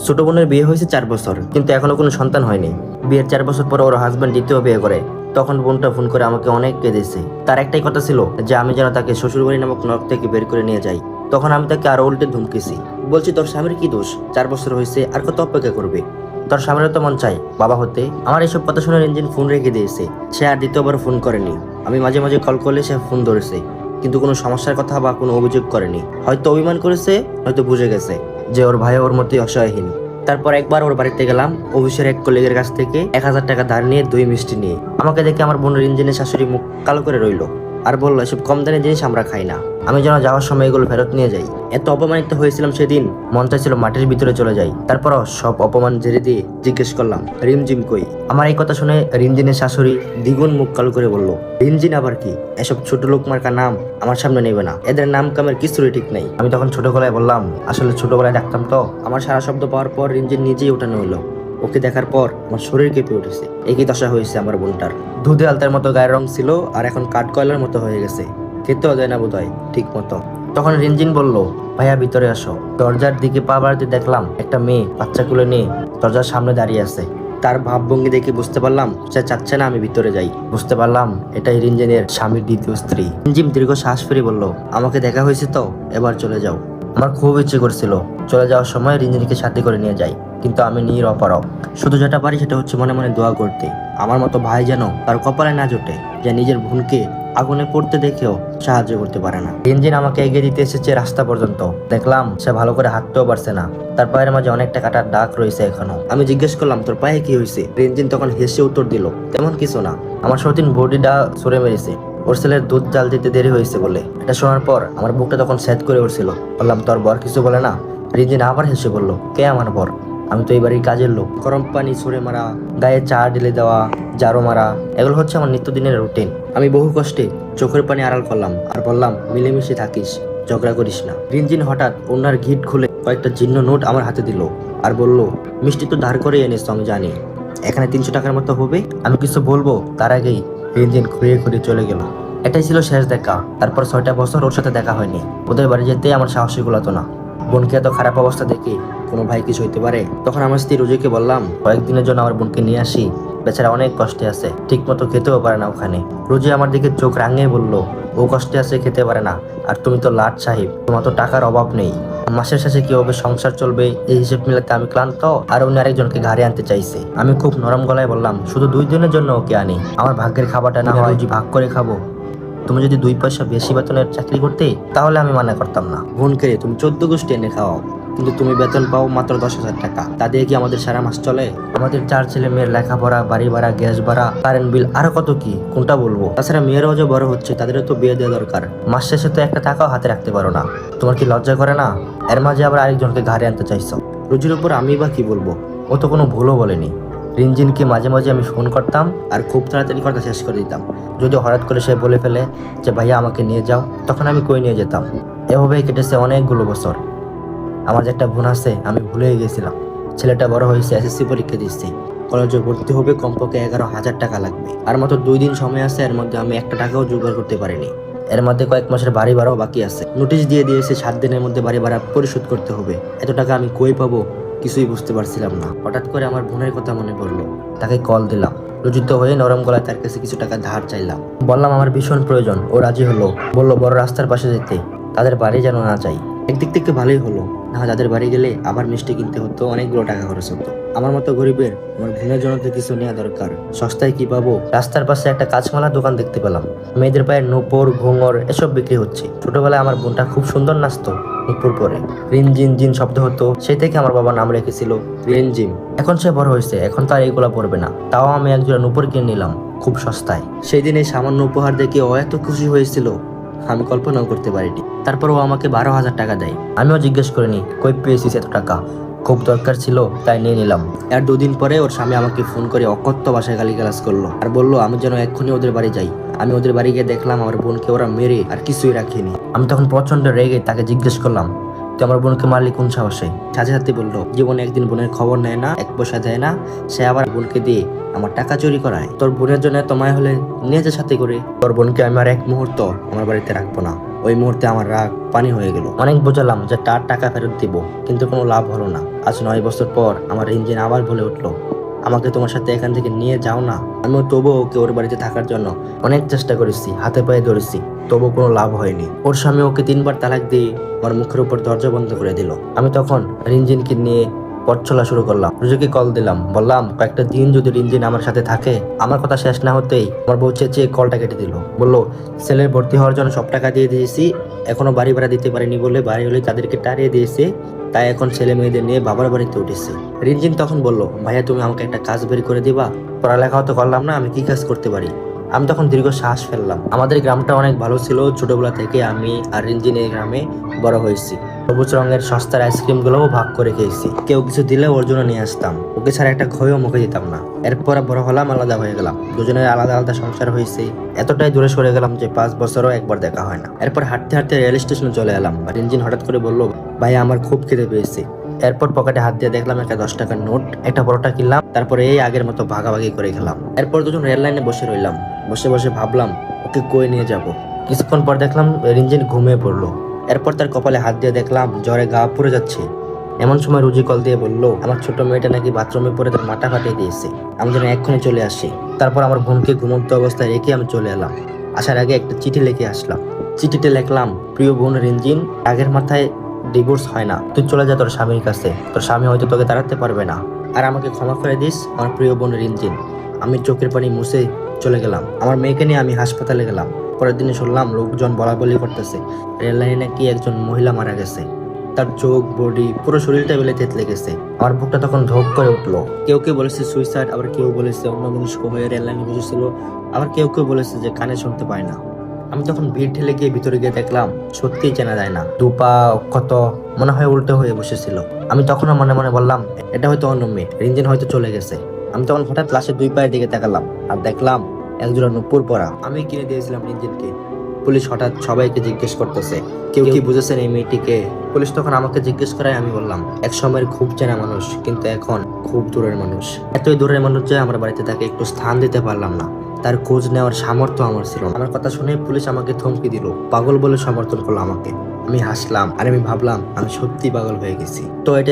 ছোট বোনের বিয়ে হয়েছে 4 বছর, কিন্তু এখনো কোনো সন্তান হয়নি। বিয়ের 4 বছর পর ওর হাজবেন্ড দ্বিতীয় বিয়ে করে। তখন বোনটা ফোন করে আমাকে অনেক কেঁদেছে। তার একটাই কথা ছিল যে আমি যেন তাকে শ্বশুরবাড়ি নামক নরক থেকে বের করে নিয়ে যাই। তখন আমি তাকে আরো উল্টে ধমকেছি, বলছি তোর স্বামীর কি দোষ? 4 বছর হয়েছে, আর কত অপেক্ষা করবে? তোর স্বামীরও তো মন চাই বাবা হতে। আমার এইসব কথা শুনে রিনজিন ফোন রেখে দিয়েছে। সে আর দ্বিতীয়বার ফোন করেনি। আমি মাঝে মাঝে কল করলে সে ফোন ধরেছে, কিন্তু কোনো সমস্যার কথা বা কোনো অভিযোগ করেনি। হয়তো অভিমান করেছে, হয়তো বুঝে গেছে যে ওর ভাই ওর মতোই অসহায়হীন। তারপর একবার ওর বাড়িতে গেলাম, অফিসের এক কলিগের কাছ থেকে 1000 টাকা ধার নিয়ে 2 মিষ্টি নিয়ে। আমাকে দেখে আমার বোনের ইঞ্জিনের শাশুড়ি মুখ কালো করে রইল আর বললো, এসব কম দানের জিনিস আমরা খাই না। আমি যেন যাওয়ার সময় এগুলো ফেরত নিয়ে যাই। এত অপমানিত হয়েছিলাম সেদিন, মন চাইছিল মাটির ভিতরে চলে যাই। তারপরও সব অপমান ঝেড়ে দিয়ে জিজ্ঞেস করলাম, রিমঝিম কই? আমার এই কথা শুনে রিমঝিনের শাশুড়ি দ্বিগুণ মুখ কালো করে বলল, রিমঝিন আবার কি? এসব ছোট লোক মার্কা নাম আমার সামনে নেবে না। এদের নাম কামের কিছুরই ঠিক নেই। আমি তখন ছোট গলায় বললাম, আসলে ছোটবেলায় ডাকতাম তো। আমার সারা শব্দ পাওয়ার পর রিমঝিন নিজেই ওঠানো হলো। ওকে দেখার পর আমার শরীর কেঁপে উঠেছে। একই দশা হয়েছে আমার বোনটার। দুধে আলতার মতো গায়ের রং ছিল, আর এখন কাঠ কয়লার মতো হয়ে গেছে। খেতেও দেয় না বোধহয় ঠিক মতো। তখন রিনজিন বলল, ভাইয়া ভিতরে আসো। দরজার দিকে পা বাড়াতে দেখলাম একটা মেয়ে বাচ্চা কুলে নিয়ে দরজার সামনে দাঁড়িয়ে আছে। তার ভাবভঙ্গি দেখে বুঝতে পারলাম সে চাচ্ছে না আমি ভিতরে যাই। বুঝতে পারলাম এটাই রিনজিনের স্বামীর দ্বিতীয় স্ত্রী। রিনজিম দীর্ঘ শ্বাস ফেলে বলল, আমাকে দেখা হয়েছে তো, এবার চলে যাও। আমার খুব ইচ্ছে করছিল চলে যাওয়ার সময় রিনজিনকে সাথে করে নিয়ে যাই, কিন্তু আমি নিরপরাধ। শুধু যেটা পারি সেটা হচ্ছে মনে মনে দোয়া করতে। আমার মতো ভাই যেন তার কপালে না জোটে, যে নিজের বোনকে আগুনে পড়তে দেখেও সাহায্য করতে পারে না। রিনজিন আমাকে এগিয়ে দিতে এসেছে রাস্তা পর্যন্ত। দেখলাম সে ভালো করে হাঁটতেও পারছে না। তার পায়ের মাঝে অনেকটা কাটার দাগ রয়েছে এখনো। আমি জিজ্ঞেস করলাম, তোর পায়ে কি হয়েছে? রিনজিন তখন হেসে উত্তর দিল, তেমন কিছু না, আমার সতীন বডিটা ছুঁড়ে মেরেছে। ওর ছেলের দুধ জাল দিতে দেরি হয়েছে বলে। এটা শোনার পর আমার বুকটা তখন সেট করে উঠছিল। বললাম, তোর বর কিছু বলে না? রিনজিন আবার হেসে বলল, কে আমার বর? আমি তো এই বাড়ির কাজের লোক। গরম পানি ছুঁড়ে মারা, গায়ে চা ঢেলে দেওয়া, জারো মারা, এগুলো হচ্ছে আমার নিত্যদিনের রুটিন। আমি বহু কষ্টে চোখের পানি আড়াল করলাম আর বললাম, মিলেমিশে থাকিস, ঝগড়া করিস না। রিনজিন হঠাৎ ওনার ঘিট খুলে কয়েকটা জীর্ণ নোট আমার হাতে দিল আর বলল, মিষ্টি তো ধার করে এনেছ আমি জানি, এখানে 300 টাকার মতো হবে। আমি কিছু বলবো তার আগেই রিনজিন ঘুরিয়ে ঘুরিয়ে চলে গেল। এটাই ছিল শেষ দেখা। তারপর 6টা বছর ওর সাথে দেখা হয়নি। ওদের বাড়ি যেতে আমার সাহসী গুলাতো না। বোনকে এত খারাপ অবস্থা দেখে কোনো ভাই কিছু হইতে পারে? তখন আমার স্ত্রী রুজিকে বললাম, কয়েকদিনের জন্য আমার বোনকে নিয়ে আসি, বেচারা অনেক কষ্টে আছে, ঠিক মতো খেতেও পারে না ওখানে। রুজি আমার দিকে চোখ রাঙিয়ে বলল, ও কষ্টে আছে, খেতে পারে না, আর তুমি তো লাট সাহেব, তোমার তো টাকার অভাব নেই। মাসের শেষে কিভাবে সংসার চলবে এই হিসেব মিলাতে আমি ক্লান্ত। আর উনি আরেকজনকে ঘাড়ে আনতে চাইছে। আমি খুব নরম গলায় বললাম, শুধু 2 দিনের জন্য ওকে আনি, আমার ভাগ্যের খাবারটা না হয় রুজি ভাগ করে খাবো। তুমি যদি 2 পয়সা বেশি বেতনের চাকরি করতে তাহলে আমি মানা করতাম না। বোনকে তুমি 14 গোষ্ঠী এনে খাওয়াও, কিন্তু তুমি বেতন পাও মাত্র 10,000 টাকা। তা দিয়ে কি আমাদের সারা মাস চলে? আমাদের 4 ছেলে মেয়ের লেখাপড়া, বাড়ি ভাড়া, গ্যাস ভাড়া, কারেন্ট বিল, আরো কত কি, কোনটা বলবো? তাছাড়া মেয়েরাও যে বড় হচ্ছে, তাদেরও তো বিয়ে দেওয়া দরকার। মাস শেষে তো একটা টাকাও হাতে রাখতে পারো না। তোমার কি লজ্জা করে না? এর মাঝে আবার আরেকজনকে ঘাড়ে আনতে চাইছো। রুজির উপর আমি বা কি বলবো? ও তো কোনো ভুলও বলেনি। রিনজিনকে মাঝে মাঝে আমি ফোন করতাম আর খুব তাড়াতাড়ি কথা শেষ করে দিতাম। যদি হঠাৎ করে সে বলে ফেলে যে ভাইয়া আমাকে নিয়ে যাও, তখন আমি কই নিয়ে যেতাম। এভাবেই কেটেছে অনেকগুলো বছর। আমার যে একটা বোন আছে আমি ভুলেই গেছিলাম। ছেলেটা বড় হয়েছে, এসএসসি পরীক্ষা দিচ্ছে, কলেজে ভর্তি হবে, কমপক্ষে 11,000 টাকা লাগবে। আর মাত্র 2 দিন সময় আছে, এর মধ্যে আমি একটা টাকাও জোগাড় করতে পারিনি। এর মধ্যে কয়েক মাসের বাড়ি ভাড়াও বাকি আছে। নোটিশ দিয়ে দিয়েছে 7 দিনের মধ্যে বাড়ি ভাড়া পরিশোধ করতে হবে। এত টাকা আমি কই পাবো কিছুই বুঝতে পারছিলাম না। হঠাৎ করে আমার বোনের কথা মনে পড়লো। তাকে কল দিলাম। লজ্জিত হয়ে নরম গলায় তার কাছে কিছু টাকা ধার চাইলাম। বললাম আমার ভীষণ প্রয়োজন। ও রাজি হলো। বলল বড় রাস্তার পাশে যেতে, তাদের বাড়ি যেন না যাই। একদিক থেকে ভালোই হলো, না তাদের বাড়ি গেলে আবার মিষ্টি কিনতে হতো, অনেকগুলো টাকা খরচ হতো। আমার মতো গরিবের আমার বোনের জন্য তো কিছু নেওয়া দরকার। সস্তায় কি পাবো? রাস্তার পাশে একটা কাঁচমালা দোকান দেখতে পেলাম। মেয়েদের পায়ের নূপুর, ঘুঙর এসব বিক্রি হচ্ছে। ছোটবেলায় আমার বোনটা খুব সুন্দর নাচতো নূপুর পরে। রিনজিন জিন শব্দ হতো, সেই থেকে আমার বাবা নাম রেখেছিল রিনজিম। এখন সে বড় হয়েছে, এখন তো আর এইগুলা পড়বে না। তাও আমি একজোড়া নূপুর কিনে নিলাম খুব সস্তায়। সেই দিন এই সামান্য উপহার দেখে ও এত খুশি হয়েছিল আমি কল্পনাও করতে পারিনি। তারপর ও আমাকে 12,000 টাকা দেয়। আমিও জিজ্ঞেস করিনি কই পেয়েছিস এত টাকা, খুব দরকার ছিল তাই নিয়ে নিলাম। আর 2 দিন পরে ওর স্বামী আমাকে ফোন করে অকথ্য ভাষায় গালিগালাজ করলো আর বললো আমি যেন এক্ষুনি ওদের বাড়ি যাই। আমি ওদের বাড়ি গিয়ে দেখলাম আমার বোনকে ওরা মেরে আর কিছুই রাখেনি। আমি তখন প্রচন্ড রেগে তাকে জিজ্ঞেস করলাম, তুই আমার বোনকে মারলি কোন সাহসে? সাথে সাথে বললো, জীবনে একদিন বোনের খবর নেয় না, 1 পয়সা দেয় না, সে আবার বোনকে দিয়ে আমার টাকা চুরি করায়। তোর বোনের জন্য এত মায়া হলে নিয়ে যা সাথে করে। তোর বোনকে আমি আর 1 মুহূর্ত আমার বাড়িতে রাখবো না। ওই মুহূর্তে আমার রাগ পানি হয়ে গেল। অনেক বোঝালাম যে তার টাকা ফেরত দিব, কিন্তু কোনো লাভ হলো না। আজ 9 বছর পর আমার ইঞ্জিন আবার বলে উঠলো, আমাকে তোমার সাথে এখান থেকে নিয়ে যাও না। আমিও তবুও ওকে ওর বাড়িতে থাকার জন্য অনেক চেষ্টা করেছি, হাতে পায়ে ধরেছি, তবু কোনো লাভ হয়নি। ওর স্বামী ওকে 3বার তালাক দিয়ে আমার মুখের উপর দরজা বন্ধ করে দিল। আমি তখন রিনজিনকে নিয়ে পথ চলা শুরু করলাম। রুজুকে কল দিলাম, বললাম কয়েকটা দিন যদি রিনজিন আমার সাথে থাকে। আমার কথা শেষ না হতেই আমার বউ চেঁচিয়ে কলটা কেটে দিল। বললো ছেলের ভর্তি হওয়ার জন্য সব টাকা দিয়ে দিয়েছি, এখনো বাড়ি ভাড়া দিতে পারিনি বলে বাড়ি হলে তাদেরকে তাড়িয়ে দিয়েছে, তাই এখন ছেলে মেয়েদের নিয়ে বাবার বাড়িতে উঠেছি। রিনজিন তখন বলল, ভাইয়া তুমি আমাকে একটা কাজ বের করে দিবা? পড়ালেখাও তো করলাম না, আমি কি কাজ করতে পারি? আমি তখন দীর্ঘ শ্বাস ফেললাম। আমাদের গ্রামটা অনেক ভালো ছিল, ছোটবেলা থেকে আমি আর রিনজিন এই গ্রামে বড় হয়েছি। সবুজ রঙের সস্তার আইসক্রিম গুলোও ভাগ করে খেয়েছি। কেউ কিছু দিলে ওর জন্য নিয়ে আসতাম, ওকে ছাড়া একটা ঘয়ও মুখে দিতাম না। এরপর বড় হলাম, আলাদা হয়ে গেলাম, দুজনের আলাদা আলাদা সংসার হয়েছে। এতটাই দূরে সরে গেলাম যে 5 বছরও একবার দেখা হয় না। এরপর হাঁটতে হাঁটতে রেল স্টেশনে চলে এলাম। রিনজিন হঠাৎ করে বলল, ভাই আমার খুব খিদে পেয়েছে। এরপর পকেটে হাত দিয়ে দেখলাম একটা 10 টাকার নোট, একটা পরোটা কিনলাম, তারপরে এই আগের মতো ভাগাভাগি করে খেলাম। এরপর দুজন রেল লাইনে বসে রইলাম। বসে বসে ভাবলাম ওকে কই নিয়ে যাব। কিছুক্ষণ পর দেখলাম রিনজিন ঘুমিয়ে পড়লো। এরপর তার কপালে হাত দিয়ে দেখলাম জ্বরে গা পুড়ে যাচ্ছে। এমন সময় রুজি কল দিয়ে বলল, আমার ছোট মেয়েটা নাকি বাথরুমে পড়ে তার মাথা ফাটিয়ে দিয়েছে, আমি যেন এক্ষুনি চলে আসি। তারপর আমার বোনকে ঘুমন্ত অবস্থায় রেখে আমি চলে এলাম। আসার আগে একটা চিঠি লিখে আসলাম। চিঠিতে লিখলাম, প্রিয় বোন রিনজিন, আগের মাথায় ডিভোর্স হয় না, তুই চলে যা তোর স্বামীর কাছে, তোর স্বামী হয়তো তোকে তাড়াতে পারবে না, আর আমাকে ক্ষমা করে দিস আমার প্রিয় বোন রিনজিন। আমি চোখের পানি মুছে চলে গেলাম। আমার মেয়েকে নিয়ে আমি হাসপাতালে গেলাম। পরের দিনে শুনলাম লোকজন বলা বলি করতেছে রেল লাইনে নাকি একজন মহিলা মারা গেছে, তার চোখ বডি পুরো শরীরটা বেলে থেতলে গেছে। আমার বুকটা তখন ধক করে উঠলো। কেউ কেউ বলেছে সুইসাইড, আবার কেউ বলেছে অন্য মনস্ক হয়ে রেল লাইনে বসেছিল, আবার কেউ কেউ বলেছে যে কানে শুনতে পায় না। আমি তখন ভিড় ঠেলে গিয়ে ভিতরে গিয়ে দেখলাম সত্যিই চেনা যায় না, দুপা অক্ষত, মনে হয় উল্টো হয়ে বসেছিল। আমি তখন মনে মনে বললাম এটা হয়তো অন্য মেয়ে, রিনজিন হয়তো চলে গেছে। আমি তখন হঠাৎ লাশের 2 পায়ের দিকে তাকালাম আর দেখলাম একজোড়া নুপুর পরা। আমি কিনে দিয়েছিলাম রিনজিনকে। পুলিশ হঠাৎ সবাইকে জিজ্ঞেস করতেছে কেউ কি বুঝেছেন এই মেয়েটিকে। পুলিশ তখন আমাকে জিজ্ঞেস করায় আমি বললাম এক সময়ের খুব চেনা মানুষ, কিন্তু এখন খুব দূরের মানুষ। এতই দূরের মানুষ যে আমার বাড়িতে তাকে একটু স্থান দিতে পারলাম না, তার খোঁজ নেওয়ার সামর্থ্য আমার ছিল না। আমার কথা শুনে পুলিশ আমাকে থমকি দিল, পাগল বলে সমর্থন করলো আমাকে। আমি হাসলাম আর আমি ভাবলাম আমি সত্যি পাগল হয়ে গেছি। তো এটা